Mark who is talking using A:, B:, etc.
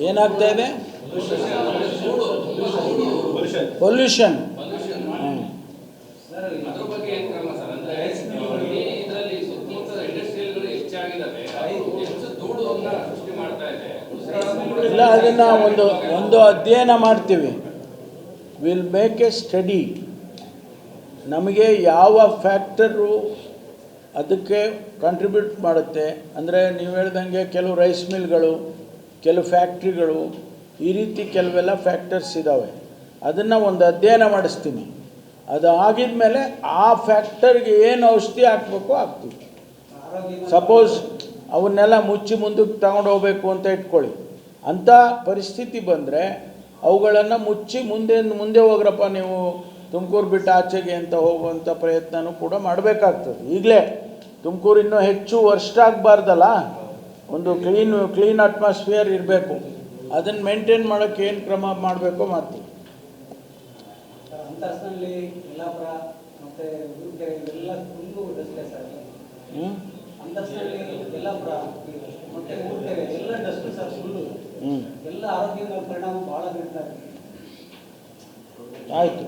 A: ಏನಾಗ್ತಾ ಇದೆ? ಪೊಲ್ಯೂಷನ್. ಇಲ್ಲ, ಅದನ್ನು ಒಂದು ಅಧ್ಯಯನ ಮಾಡ್ತೀವಿ. Will make A study. ನಮಗೆ ಯಾವ ಫ್ಯಾಕ್ಟರು ಅದಕ್ಕೆ ಕಾಂಟ್ರಿಬ್ಯೂಟ್ ಮಾಡುತ್ತೆ ಅಂದರೆ, ನೀವು ಹೇಳ್ದಂಗೆ ಕೆಲವು ರೈಸ್ ಮಿಲ್ಗಳು, ಕೆಲವು ಫ್ಯಾಕ್ಟ್ರಿಗಳು, ಈ ರೀತಿ ಕೆಲವೆಲ್ಲ ಫ್ಯಾಕ್ಟರ್ಸ್ ಇದ್ದಾವೆ. ಅದನ್ನು ಒಂದು ಅಧ್ಯಯನ ಮಾಡಿಸ್ತೀನಿ. ಅದು ಆಗಿದ ಮೇಲೆ ಆ ಫ್ಯಾಕ್ಟರ್ಗೆ ಏನು ಔಷಧಿ ಹಾಕಬೇಕು ಹಾಕ್ತೀವಿ. ಸಪೋಸ್ ಅವನ್ನೆಲ್ಲ ಮುಚ್ಚಿ ಮುಂದಕ್ಕೆ ತಗೊಂಡು ಹೋಗಬೇಕು ಅಂತ ಇಟ್ಕೊಳ್ಳಿ. ಅಂಥ ಪರಿಸ್ಥಿತಿ ಬಂದರೆ ಅವುಗಳನ್ನು ಮುಚ್ಚಿ ಮುಂದೆ ಹೋಗ್ರಪ್ಪ ನೀವು ತುಮಕೂರು ಬಿಟ್ಟು ಆಚೆಗೆ ಅಂತ ಹೋಗುವಂಥ ಪ್ರಯತ್ನನೂ ಕೂಡ ಮಾಡಬೇಕಾಗ್ತದೆ. ಈಗಲೇ ತುಮಕೂರು ಇನ್ನೂ ಹೆಚ್ಚು ವರ್ಷ ಆಗಬಾರ್ದಲ್ಲ, ಒಂದು ಕ್ಲೀನ್ ಅಟ್ಮಾಸ್ಫಿಯರ್ ಇರಬೇಕು. ಅದನ್ನು ಮೇಂಟೈನ್ ಮಾಡೋಕ್ಕೆ ಏನು ಕ್ರಮ ಮಾಡಬೇಕೋ ಮಾಡ್ತೀವಿ.
B: ಅಂತಸ್ತಿನಲ್ಲಿ ಯಲ್ಲಾಪುರ ಮತ್ತು ಗುರುಕೆರೆ ಇವೆಲ್ಲ ತುಂಬ ಡಸ್ಟೇ ಸರ್. ಅಂತಸ್ತಿನಲ್ಲಿ ಯಲ್ಲಾಪುರ ಮತ್ತು ಗುರುಕೆರೆ ಎಲ್ಲ ಡಸ್ಟ್ ಸರ್, ಫುಲ್ಲು. ಎಲ್ಲ ಆರೋಗ್ಯದ ಪರಿಣಾಮ ಭಾಳ ಬೀಳ್ತಾ ಇದೆ.
A: ಆಯಿತು.